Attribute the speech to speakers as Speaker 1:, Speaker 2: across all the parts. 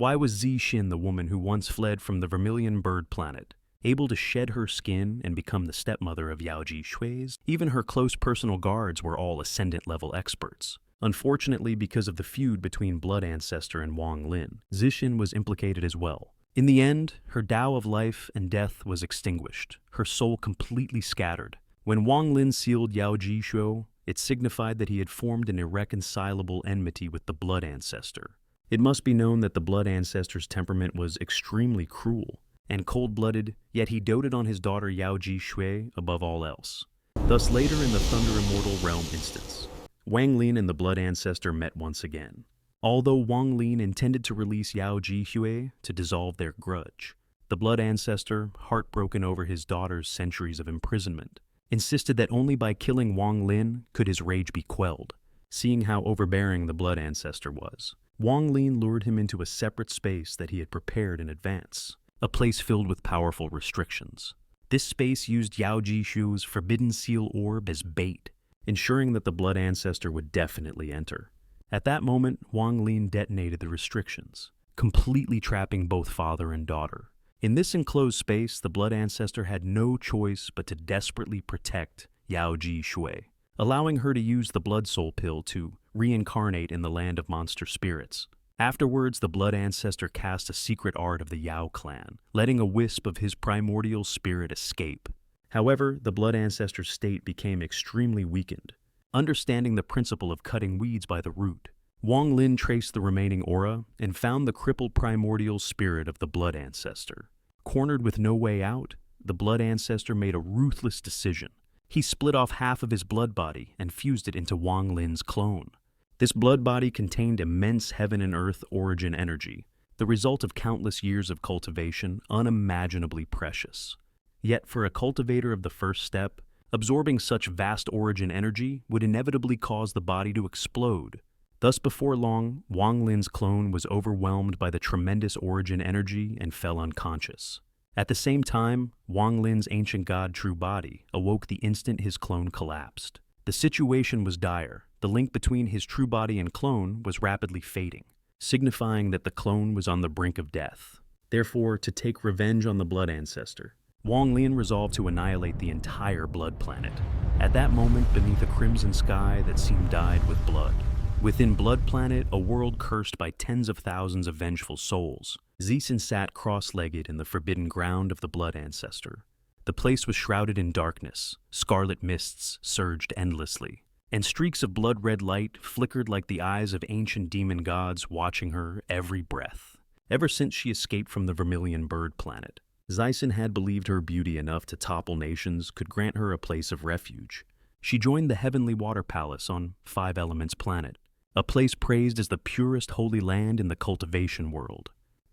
Speaker 1: Why was Zesh Shin, the woman who once fled from the Vermilion Bird Planet, able to shed her skin and become the stepmother of Yao Ji Shui's? Even her close personal guards were all ascendant-level experts. Unfortunately, because of the feud between Blood Ancestor and Wang Lin, Zesh Shin was implicated as well. In the end, her Tao of life and death was extinguished, her soul completely scattered. When Wang Lin sealed Yao Ji Shui, it signified that he had formed an irreconcilable enmity with the Blood Ancestor. It must be known that the Blood Ancestor's temperament was extremely cruel and cold-blooded, yet he doted on his daughter Yao Ji Shui above all else. Thus later in the Thunder Immortal Realm instance, Wang Lin and the Blood Ancestor met once again. Although Wang Lin intended to release Yao Ji Shui to dissolve their grudge, the Blood Ancestor, heartbroken over his daughter's centuries of imprisonment, insisted that only by killing Wang Lin could his rage be quelled. Seeing how overbearing the Blood Ancestor was, Wang Lin lured him into a separate space that he had prepared in advance, a place filled with powerful restrictions. This space used Yao Ji Shui's forbidden seal orb as bait, ensuring that the Blood Ancestor would definitely enter. At that moment, Wang Lin detonated the restrictions, completely trapping both father and daughter. In this enclosed space, the Blood Ancestor had no choice but to desperately protect Yao Ji Shui, allowing her to use the Blood Soul Pill to reincarnate in the land of monster spirits. Afterwards, the Blood Ancestor cast a secret art of the Yao clan, letting a wisp of his primordial spirit escape. However, the Blood Ancestor's state became extremely weakened. Understanding the principle of cutting weeds by the root, Wang Lin traced the remaining aura and found the crippled primordial spirit of the Blood Ancestor. Cornered with no way out, the Blood Ancestor made a ruthless decision. He split off half of his blood body and fused it into Wang Lin's clone. This blood body contained immense heaven and earth origin energy, the result of countless years of cultivation, unimaginably precious. Yet for a cultivator of the first step, absorbing such vast origin energy would inevitably cause the body to explode. Thus before long, Wang Lin's clone was overwhelmed by the tremendous origin energy and fell unconscious. At the same time, Wang Lin's ancient god true body awoke the instant his clone collapsed. The situation was dire. The link between his true body and clone was rapidly fading, signifying that the clone was on the brink of death. Therefore, to take revenge on the Blood Ancestor, Wang Lin resolved to annihilate the entire Blood Planet. At that moment, beneath a crimson sky that seemed dyed with blood, within Blood Planet, a world cursed by tens of thousands of vengeful souls, Zesh Shin sat cross-legged in the forbidden ground of the Blood Ancestor. The place was shrouded in darkness, scarlet mists surged endlessly, and streaks of blood-red light flickered like the eyes of ancient demon gods watching her every breath. Ever since she escaped from the Vermilion Bird Planet, Zesh Shin had believed her beauty enough to topple nations could grant her a place of refuge. She joined the Heavenly Water Palace on Five Elements Planet, a place praised as the purest holy land in the cultivation world.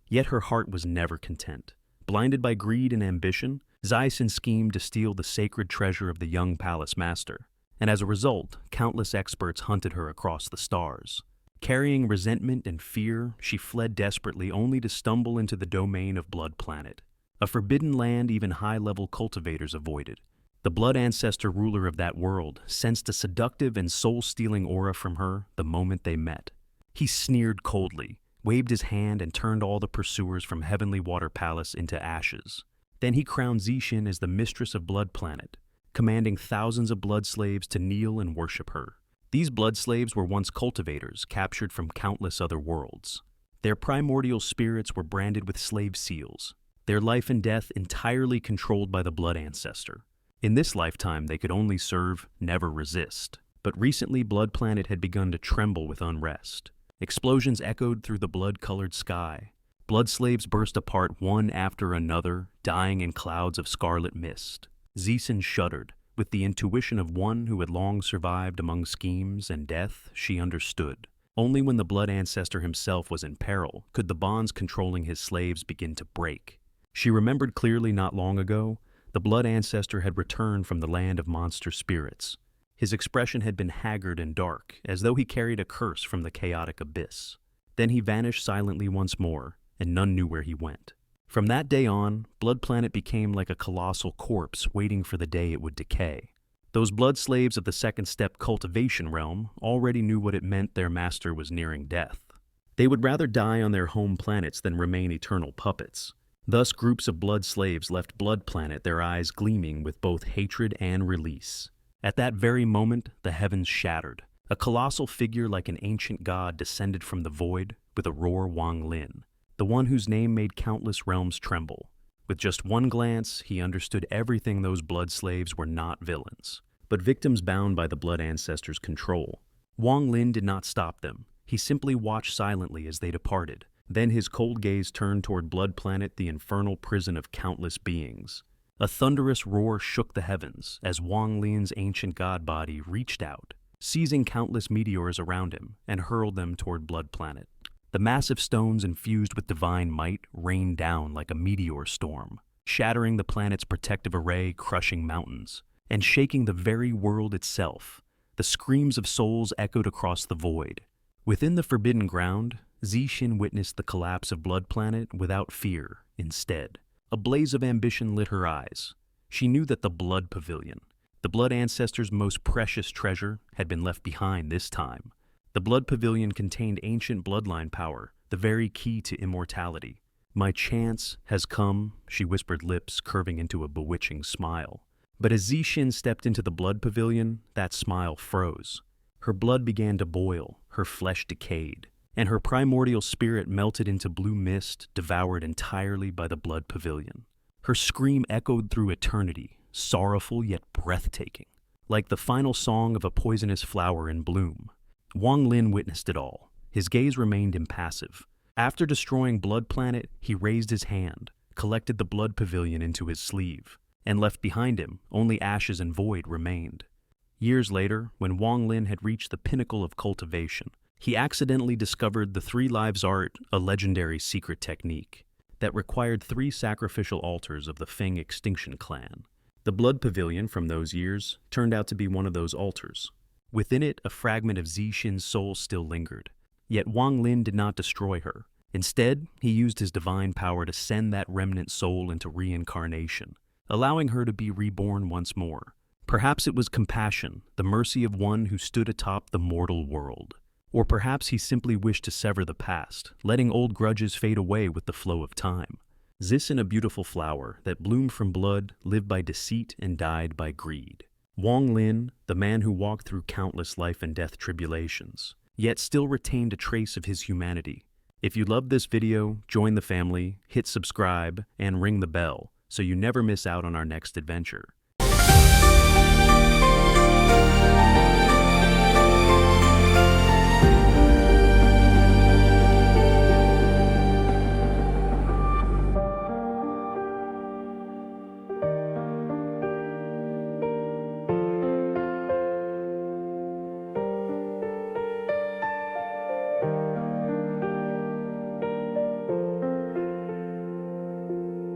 Speaker 1: Yet her heart was never content. Blinded by greed and ambition, Zesh Shin schemed to steal the sacred treasure of the young palace master, and as a result, countless experts hunted her across the stars. Carrying resentment and fear, she fled desperately only to stumble into the domain of Blood Planet, a forbidden land even high-level cultivators avoided. The Blood Ancestor ruler of that world sensed a seductive and soul-stealing aura from her the moment they met. He sneered coldly, waved his hand, and turned all the pursuers from Heavenly Water Palace into ashes. Then he crowned Zesh Shin as the mistress of Blood Planet, commanding thousands of blood slaves to kneel and worship her. These blood slaves were once cultivators captured from countless other worlds. Their primordial spirits were branded with slave seals, their life and death entirely controlled by the Blood Ancestor. In this lifetime, they could only serve, never resist. But recently, Blood Planet had begun to tremble with unrest. Explosions echoed through the blood-colored sky. Blood slaves burst apart one after another, dying in clouds of scarlet mist. Zesh Shin shuddered. With the intuition of one who had long survived among schemes and death, she understood. Only when the Blood Ancestor himself was in peril could the bonds controlling his slaves begin to break. She remembered clearly not long ago, the Blood Ancestor had returned from the land of monster spirits. His expression had been haggard and dark, as though he carried a curse from the chaotic abyss. Then he vanished silently once more, and none knew where he went. From that day on, Blood Planet became like a colossal corpse waiting for the day it would decay. Those blood slaves of the second step cultivation realm already knew what it meant their master was nearing death. They would rather die on their home planets than remain eternal puppets. Thus, groups of blood slaves left Blood Planet, their eyes gleaming with both hatred and release. At that very moment, the heavens shattered. A colossal figure like an ancient god descended from the void with a roar. Wang Lin, the one whose name made countless realms tremble. With just one glance, he understood everything. Those blood slaves were not villains, but victims bound by the blood ancestor's control. Wang Lin did not stop them. He simply watched silently as they departed. Then his cold gaze turned toward Blood Planet, the infernal prison of countless beings. A thunderous roar shook the heavens as Wang Lin's ancient god body reached out, seizing countless meteors around him and hurled them toward Blood Planet. The massive stones infused with divine might rained down like a meteor storm, shattering the planet's protective array, crushing mountains, and shaking the very world itself. The screams of souls echoed across the void. Within the forbidden ground, Zesh Shin witnessed the collapse of Blood Planet without fear. Instead, a blaze of ambition lit her eyes. She knew that the Blood Pavilion, the Blood Ancestor's most precious treasure, had been left behind this time. The Blood Pavilion contained ancient bloodline power, the very key to immortality. "My chance has come," she whispered, lips curving into a bewitching smile. But as Zesh Shin stepped into the Blood Pavilion, that smile froze. Her blood began to boil, her flesh decayed, and her primordial spirit melted into blue mist, devoured entirely by the Blood Pavilion. Her scream echoed through eternity, sorrowful yet breathtaking, like the final song of a poisonous flower in bloom. Wang Lin witnessed it all. His gaze remained impassive. After destroying Blood Planet, he raised his hand, collected the Blood Pavilion into his sleeve, and left behind him only ashes and void remained. Years later, when Wang Lin had reached the pinnacle of cultivation, he accidentally discovered the Three Lives Art, a legendary secret technique that required 3 sacrificial altars of the Feng extinction clan. The Blood Pavilion from those years turned out to be one of those altars. Within it, a fragment of Zesh Shin's soul still lingered. Yet Wang Lin did not destroy her. Instead, he used his divine power to send that remnant soul into reincarnation, allowing her to be reborn once more. Perhaps it was compassion, the mercy of one who stood atop the mortal world. Or perhaps he simply wished to sever the past, letting old grudges fade away with the flow of time. This in a beautiful flower that bloomed from blood, lived by deceit, and died by greed. Wang Lin, the man who walked through countless life and death tribulations, yet still retained a trace of his humanity. If you loved this video, join the family, hit subscribe, and ring the bell so you never miss out on our next adventure.